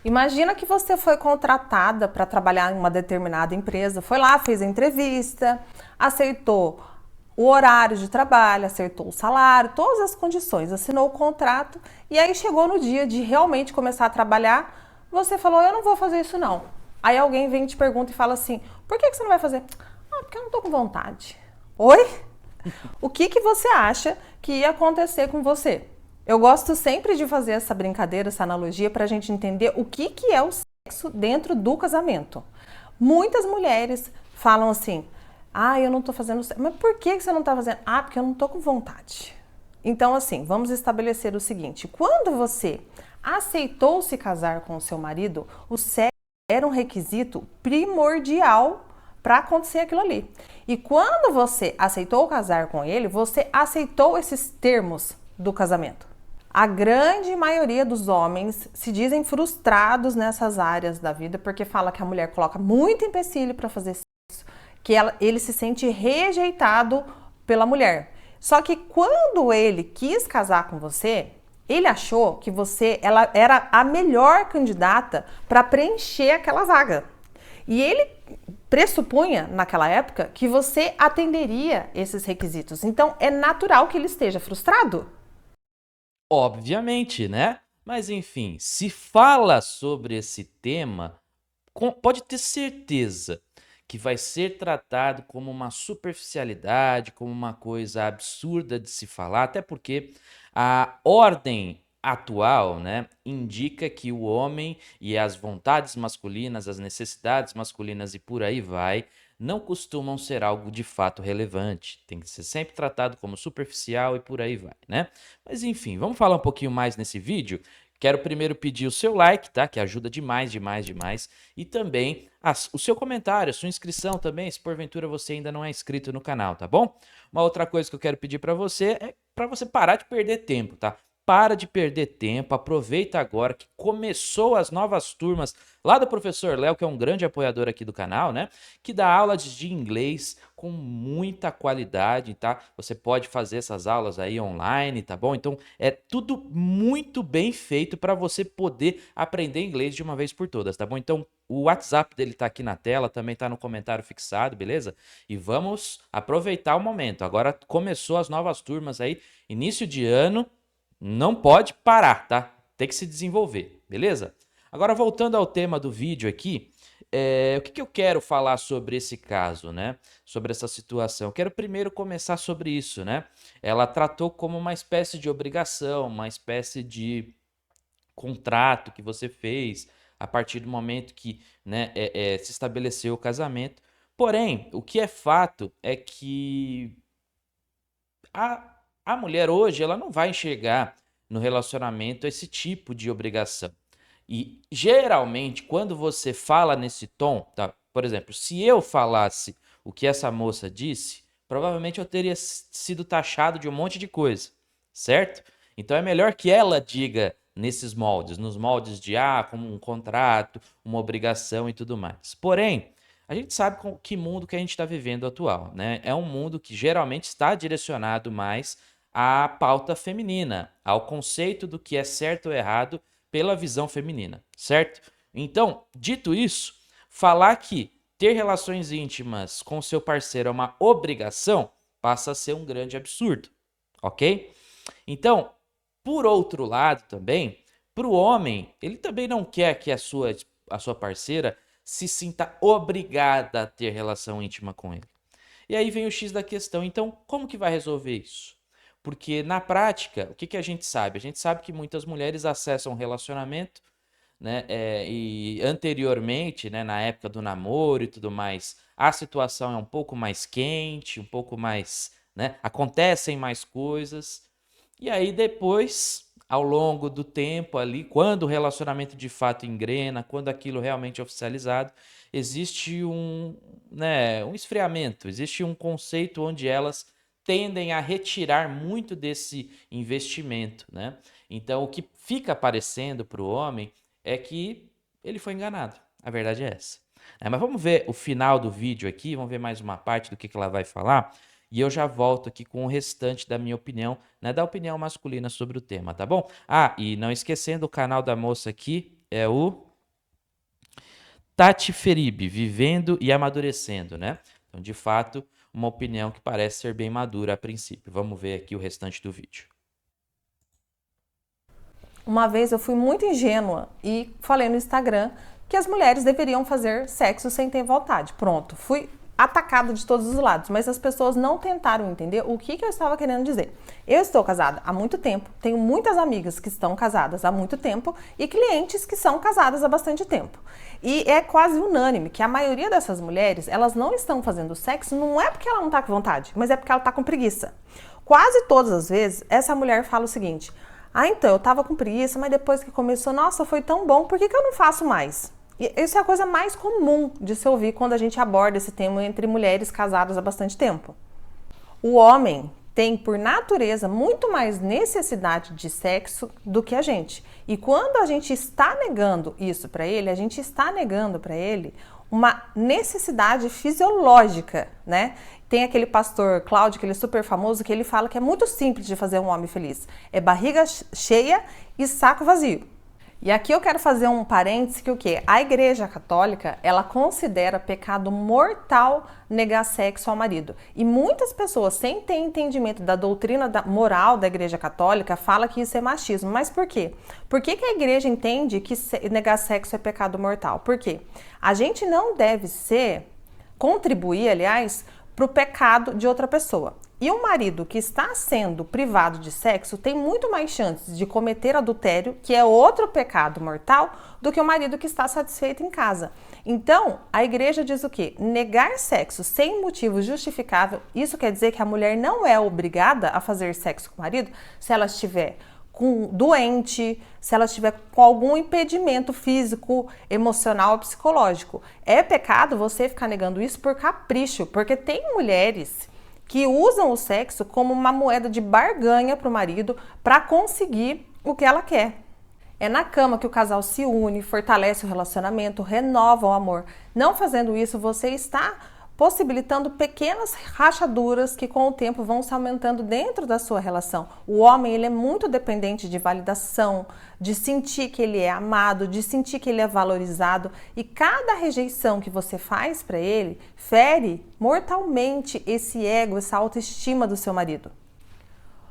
Imagina que você foi contratada para trabalhar em uma determinada empresa, foi lá, fez a entrevista, aceitou o horário de trabalho, aceitou o salário, todas as condições, assinou o contrato e aí chegou no dia de realmente começar a trabalhar, você falou, eu não vou fazer isso não. Aí alguém vem e te pergunta e fala assim, por que você não vai fazer? Ah, porque eu não tô com vontade. Oi? O que que você acha que ia acontecer com você? Eu gosto sempre de fazer essa brincadeira, essa analogia, para a gente entender o que que é o sexo dentro do casamento. Muitas mulheres falam assim, ah, eu não tô fazendo sexo. Mas por que você não tá fazendo? Ah, porque eu não tô com vontade. Então, assim, vamos estabelecer o seguinte: quando você aceitou se casar com o seu marido, o sexo era um requisito primordial para acontecer aquilo ali. E quando você aceitou casar com ele, você aceitou esses termos do casamento. A grande maioria dos homens se dizem frustrados nessas áreas da vida porque fala que a mulher coloca muito empecilho para fazer sexo, que ele se sente rejeitado pela mulher. Só que quando ele quis casar com você, ele achou que ela era a melhor candidata para preencher aquela vaga. E ele pressupunha naquela época que você atenderia esses requisitos. Então é natural que ele esteja frustrado. Obviamente, né? Mas enfim, se fala sobre esse tema, pode ter certeza que vai ser tratado como uma superficialidade, como uma coisa absurda de se falar, até porque a ordem atual, né, indica que o homem e as vontades masculinas, as necessidades masculinas e por aí vai, não costumam ser algo de fato relevante. Tem que ser sempre tratado como superficial e por aí vai, né? Mas enfim, vamos falar um pouquinho mais nesse vídeo. Quero primeiro pedir o seu like, tá? Que ajuda demais, demais, demais. E também o seu comentário, a sua inscrição também, se porventura você ainda não é inscrito no canal, tá bom? Uma outra coisa que eu quero pedir para você é para você parar de perder tempo, tá? Para de perder tempo, aproveita agora que começou as novas turmas lá do professor Léo, que é um grande apoiador aqui do canal, né? Que dá aulas de inglês com muita qualidade, tá? Você pode fazer essas aulas aí online, tá bom? Então é tudo muito bem feito para você poder aprender inglês de uma vez por todas, tá bom? Então o WhatsApp dele tá aqui na tela, também tá no comentário fixado, beleza? E vamos aproveitar o momento. Agora começou as novas turmas aí, início de ano, não pode parar, tá? Tem que se desenvolver, beleza? Agora voltando ao tema do vídeo aqui, o que eu quero falar sobre esse caso, né? Sobre essa situação. Eu quero primeiro começar sobre isso, né? Ela tratou como uma espécie de obrigação, uma espécie de contrato que você fez a partir do momento que, né, se estabeleceu o casamento. Porém, o que é fato é que a mulher hoje ela não vai enxergar no relacionamento esse tipo de obrigação. E geralmente, quando você fala nesse tom, tá? Por exemplo, se eu falasse o que essa moça disse, provavelmente eu teria sido taxado de um monte de coisa, certo? Então é melhor que ela diga nesses moldes, nos moldes de como um contrato, uma obrigação e tudo mais. Porém, a gente sabe com que mundo que a gente está vivendo atual, né? É um mundo que geralmente está direcionado mais à pauta feminina, ao conceito do que é certo ou errado pela visão feminina, certo? Então, dito isso, falar que ter relações íntimas com seu parceiro é uma obrigação passa a ser um grande absurdo, ok? Então, por outro lado também, para o homem, ele também não quer que a sua parceira se sinta obrigada a ter relação íntima com ele. E aí vem o X da questão. Então, como que vai resolver isso? Porque na prática, o que que a gente sabe? A gente sabe que muitas mulheres acessam um relacionamento, né? E anteriormente, né, na época do namoro e tudo mais, a situação é um pouco mais quente, um pouco mais, né? Acontecem mais coisas. E aí depois, ao longo do tempo ali, quando o relacionamento de fato engrena, quando aquilo realmente é oficializado, existe um esfriamento, existe um conceito onde elas tendem a retirar muito desse investimento, né? Então, o que fica aparecendo para o homem é que ele foi enganado. A verdade é essa. Mas vamos ver o final do vídeo aqui, vamos ver mais uma parte do que ela vai falar. E eu já volto aqui com o restante da minha opinião, né, da opinião masculina sobre o tema, tá bom? E não esquecendo, o canal da moça aqui é o Tati Feribe, vivendo e amadurecendo, né? Então, de fato, uma opinião que parece ser bem madura a princípio. Vamos ver aqui o restante do vídeo. Uma vez eu fui muito ingênua e falei no Instagram que as mulheres deveriam fazer sexo sem ter vontade. Pronto, fui atacada de todos os lados, mas as pessoas não tentaram entender o que eu estava querendo dizer. Eu estou casada há muito tempo, tenho muitas amigas que estão casadas há muito tempo e clientes que são casadas há bastante tempo. E é quase unânime que a maioria dessas mulheres, elas não estão fazendo sexo, não é porque ela não está com vontade, mas é porque ela está com preguiça. Quase todas as vezes, essa mulher fala o seguinte: ah, então, eu tava com preguiça, mas depois que começou, nossa, foi tão bom, por que eu não faço mais? E isso é a coisa mais comum de se ouvir quando a gente aborda esse tema entre mulheres casadas há bastante tempo. O homem tem, por natureza, muito mais necessidade de sexo do que a gente. E quando a gente está negando isso para ele, a gente está negando para ele uma necessidade fisiológica, né? Tem aquele pastor Cláudio, que ele é super famoso, que ele fala que é muito simples de fazer um homem feliz. É barriga cheia e saco vazio. E aqui eu quero fazer um parêntese que o quê? A Igreja Católica, ela considera pecado mortal negar sexo ao marido. E muitas pessoas, sem ter entendimento da doutrina moral da Igreja Católica, falam que isso é machismo. Mas por quê? Por que a Igreja entende que negar sexo é pecado mortal? Por quê? A gente não deve contribuir, aliás, para o pecado de outra pessoa. E um marido que está sendo privado de sexo tem muito mais chances de cometer adultério, que é outro pecado mortal, do que o marido que está satisfeito em casa. Então, a igreja diz o quê? Negar sexo sem motivo justificável, isso quer dizer que a mulher não é obrigada a fazer sexo com o marido se ela estiver doente, se ela estiver com algum impedimento físico, emocional ou psicológico. É pecado você ficar negando isso por capricho, porque tem mulheres que usam o sexo como uma moeda de barganha para o marido para conseguir o que ela quer. É na cama que o casal se une, fortalece o relacionamento, renova o amor. Não fazendo isso, você está possibilitando pequenas rachaduras que com o tempo vão se aumentando dentro da sua relação. O homem, ele é muito dependente de validação, de sentir que ele é amado, de sentir que ele é valorizado, e cada rejeição que você faz para ele fere mortalmente esse ego, essa autoestima do seu marido.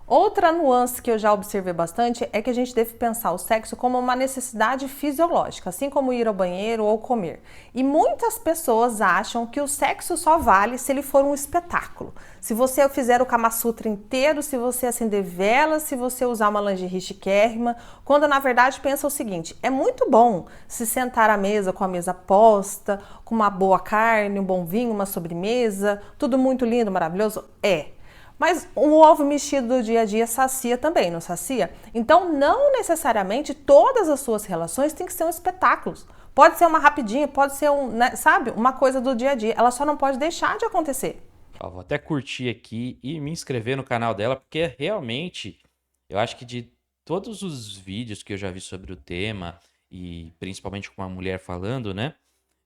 Outra nuance que eu já observei bastante é que a gente deve pensar o sexo como uma necessidade fisiológica, assim como ir ao banheiro ou comer. E muitas pessoas acham que o sexo só vale se ele for um espetáculo. Se você fizer o Kama Sutra inteiro, se você acender velas, se você usar uma lingerie chiquérrima, quando na verdade pensa o seguinte: é muito bom se sentar à mesa com a mesa posta, com uma boa carne, um bom vinho, uma sobremesa, tudo muito lindo, maravilhoso? É. Mas o ovo mexido do dia a dia sacia também, não sacia? Então, não necessariamente todas as suas relações têm que ser um espetáculo. Pode ser uma rapidinha, pode ser sabe, uma coisa do dia a dia. Ela só não pode deixar de acontecer. Ó, vou até curtir aqui e me inscrever no canal dela, porque realmente, eu acho que de todos os vídeos que eu já vi sobre o tema, e principalmente com uma mulher falando, né?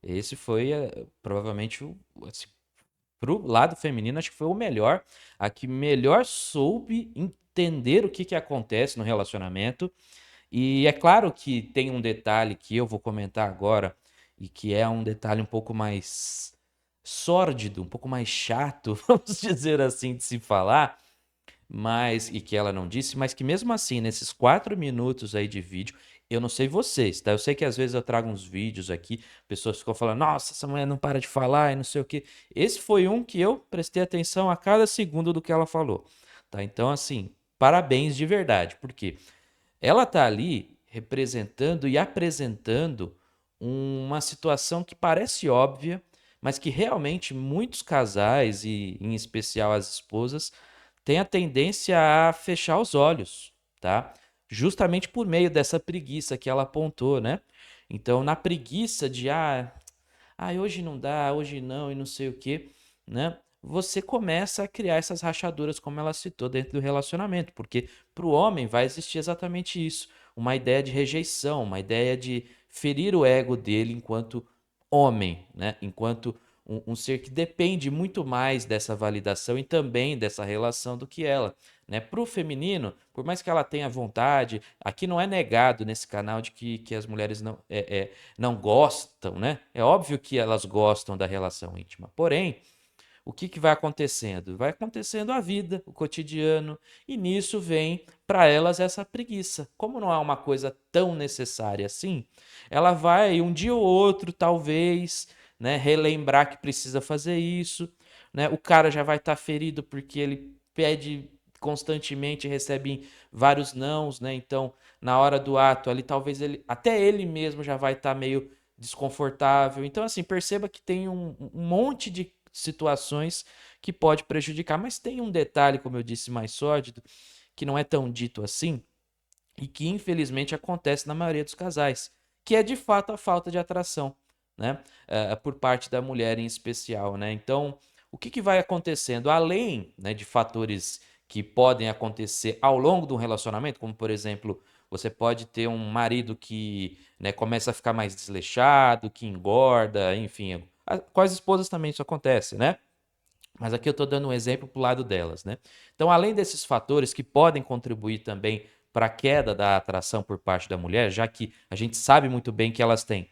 Esse foi provavelmente assim, pro lado feminino, acho que foi o melhor, a que melhor soube entender o que que acontece no relacionamento. E é claro que tem um detalhe que eu vou comentar agora, e que é um detalhe um pouco mais sórdido, um pouco mais chato, vamos dizer assim, de se falar, mas e que ela não disse, mas que mesmo assim, nesses 4 minutos aí de vídeo, eu não sei vocês, tá? Eu sei que às vezes eu trago uns vídeos aqui, pessoas ficam falando, nossa, essa mulher não para de falar e não sei o quê. Esse foi um que eu prestei atenção a cada segundo do que ela falou, tá? Então, assim, parabéns de verdade, porque ela tá ali representando e apresentando uma situação que parece óbvia, mas que realmente muitos casais, e em especial as esposas, têm a tendência a fechar os olhos, tá? Justamente por meio dessa preguiça que ela apontou, né? Então, na preguiça de, hoje não dá, hoje não, e não sei o quê, né? Você começa a criar essas rachaduras, como ela citou, dentro do relacionamento, porque para o homem vai existir exatamente isso, uma ideia de rejeição, uma ideia de ferir o ego dele enquanto homem, né? Enquanto um ser que depende muito mais dessa validação e também dessa relação do que ela, né? Para o feminino, por mais que ela tenha vontade, aqui não é negado nesse canal de que as mulheres não gostam, né? É óbvio que elas gostam da relação íntima. Porém, o que vai acontecendo? Vai acontecendo a vida, o cotidiano, e nisso vem para elas essa preguiça. Como não é uma coisa tão necessária assim, ela vai um dia ou outro, talvez, né, relembrar que precisa fazer isso, né? O cara já vai estar ferido porque ele pede constantemente, recebe vários nãos, né? Então, na hora do ato ali, talvez até ele mesmo já vai estar meio desconfortável. Então, assim, perceba que tem um monte de situações que pode prejudicar. Mas tem um detalhe, como eu disse, mais sórdido, que não é tão dito assim e que infelizmente acontece na maioria dos casais, que é de fato a falta de atração, né? Por parte da mulher em especial, né? Então, o que vai acontecendo? Além, né, de fatores que podem acontecer ao longo do relacionamento, como por exemplo, você pode ter um marido que, né, começa a ficar mais desleixado, que engorda, enfim. Com as esposas também isso acontece, né? Mas aqui eu estou dando um exemplo para o lado delas, né? Então, além desses fatores que podem contribuir também para a queda da atração por parte da mulher, já que a gente sabe muito bem que elas têm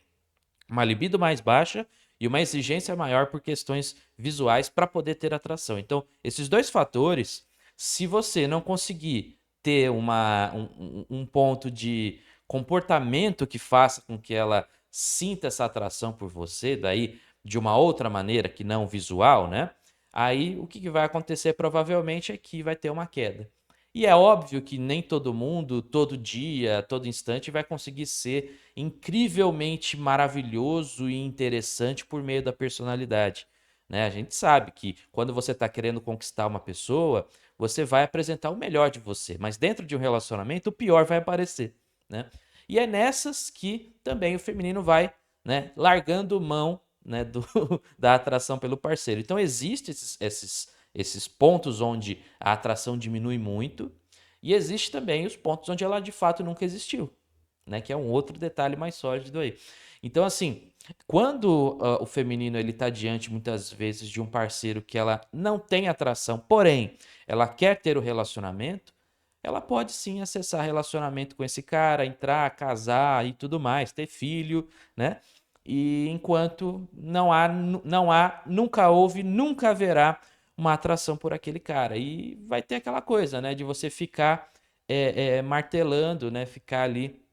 uma libido mais baixa e uma exigência maior por questões visuais para poder ter atração. Então, esses dois fatores, se você não conseguir ter um ponto de comportamento que faça com que ela sinta essa atração por você, daí de uma outra maneira que não visual, né? Aí o que vai acontecer provavelmente é que vai ter uma queda. E é óbvio que nem todo mundo, todo dia, todo instante vai conseguir ser incrivelmente maravilhoso e interessante por meio da personalidade, né? A gente sabe que quando você está querendo conquistar uma pessoa, você vai apresentar o melhor de você, mas dentro de um relacionamento o pior vai aparecer, né? E é nessas que também o feminino vai, né, largando mão, né, da atração pelo parceiro. Então existem esses pontos onde a atração diminui muito e existe também os pontos onde ela de fato nunca existiu, né? Que é um outro detalhe mais sólido aí. Então, assim, quando o feminino ele está diante muitas vezes de um parceiro que ela não tem atração, porém ela quer ter o relacionamento, ela pode sim acessar relacionamento com esse cara, entrar, casar e tudo mais, ter filho, né? E enquanto nunca houve, nunca haverá uma atração por aquele cara. E vai ter aquela coisa, né, de você ficar martelando, né, ficar ali,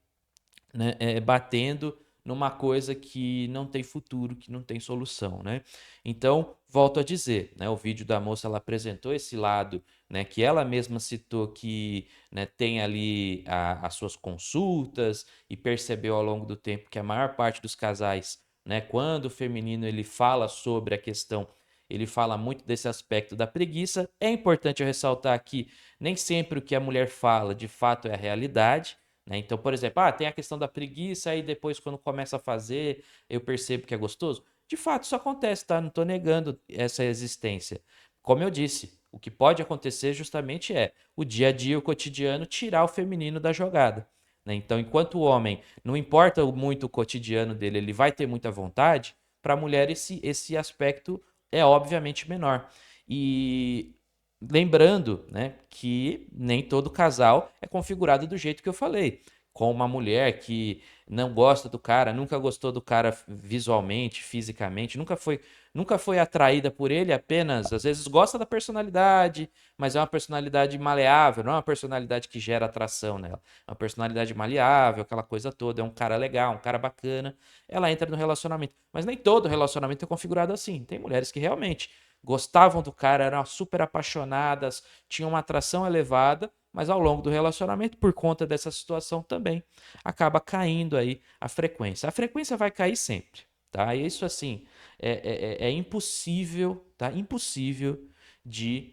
né, batendo numa coisa que não tem futuro, que não tem solução, né? Então, volto a dizer, né, o vídeo da moça ela apresentou esse lado, né, que ela mesma citou que, né, tem ali as suas consultas e percebeu ao longo do tempo que a maior parte dos casais, né, quando o feminino ele fala sobre a questão, ele fala muito desse aspecto da preguiça. É importante eu ressaltar que nem sempre o que a mulher fala de fato é a realidade, né? Então, por exemplo, tem a questão da preguiça, e depois, quando começa a fazer, eu percebo que é gostoso. De fato, isso acontece, tá? Não estou negando essa existência. Como eu disse, o que pode acontecer justamente é o dia a dia, o cotidiano, tirar o feminino da jogada, né? Então, enquanto o homem, não importa muito o cotidiano dele, ele vai ter muita vontade, para a mulher esse aspecto é obviamente menor. E lembrando, né, que nem todo casal é configurado do jeito que eu falei. Com uma mulher que não gosta do cara, nunca gostou do cara visualmente, fisicamente, nunca foi atraída por ele apenas, às vezes gosta da personalidade, mas é uma personalidade maleável, não é uma personalidade que gera atração nela. É uma personalidade maleável, aquela coisa toda, é um cara legal, um cara bacana. Ela entra no relacionamento. Mas nem todo relacionamento é configurado assim. Tem mulheres que realmente gostavam do cara, eram super apaixonadas, tinham uma atração elevada, mas ao longo do relacionamento, por conta dessa situação também, acaba caindo aí a frequência. A frequência vai cair sempre, tá? Isso assim é impossível, tá? Impossível de.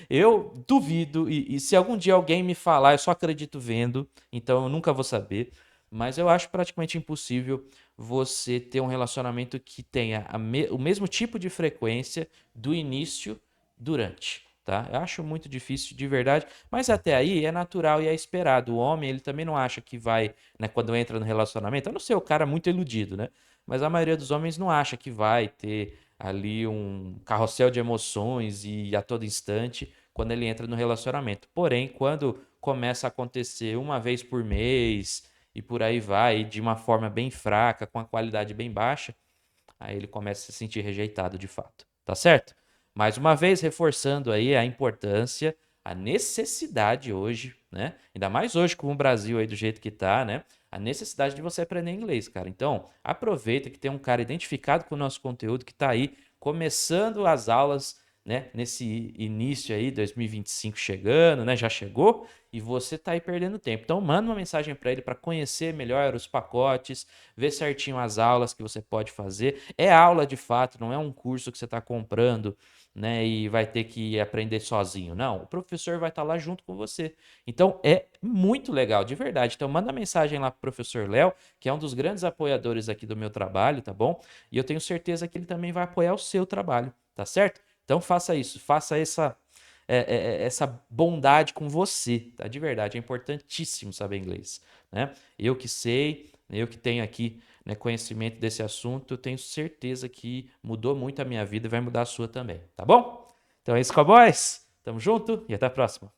Eu duvido, e se algum dia alguém me falar, eu só acredito vendo, então eu nunca vou saber. Mas eu acho praticamente impossível você ter um relacionamento que tenha o mesmo tipo de frequência do início durante, tá? Eu acho muito difícil de verdade, mas até aí é natural e é esperado. O homem, ele também não acha que vai, né, quando entra no relacionamento, a não ser o cara muito iludido, né? Mas a maioria dos homens não acha que vai ter ali um carrossel de emoções e a todo instante quando ele entra no relacionamento. Porém, quando começa a acontecer uma vez por mês e por aí vai, de uma forma bem fraca, com a qualidade bem baixa, aí ele começa a se sentir rejeitado de fato. Tá certo? Mais uma vez, reforçando aí a importância, a necessidade hoje, né? Ainda mais hoje com o Brasil aí do jeito que tá, né? A necessidade de você aprender inglês, cara. Então, aproveita que tem um cara identificado com o nosso conteúdo que tá aí começando as aulas, né? Nesse início aí, 2025 chegando, né? Já chegou e você tá aí perdendo tempo. Então, manda uma mensagem para ele para conhecer melhor os pacotes, ver certinho as aulas que você pode fazer. É aula de fato, não é um curso que você está comprando, né, e vai ter que aprender sozinho. Não, o professor vai estar lá junto com você. Então é muito legal, de verdade. Então manda mensagem lá pro professor Léo, que é um dos grandes apoiadores aqui do meu trabalho, tá bom? E eu tenho certeza que ele também vai apoiar o seu trabalho, tá certo? Então faça isso, faça essa bondade com você, tá? De verdade, é importantíssimo saber inglês, né? Eu que sei, eu que tenho aqui, né, conhecimento desse assunto, eu tenho certeza que mudou muito a minha vida e vai mudar a sua também, tá bom? Então é isso, cowboys. Tamo junto e até a próxima.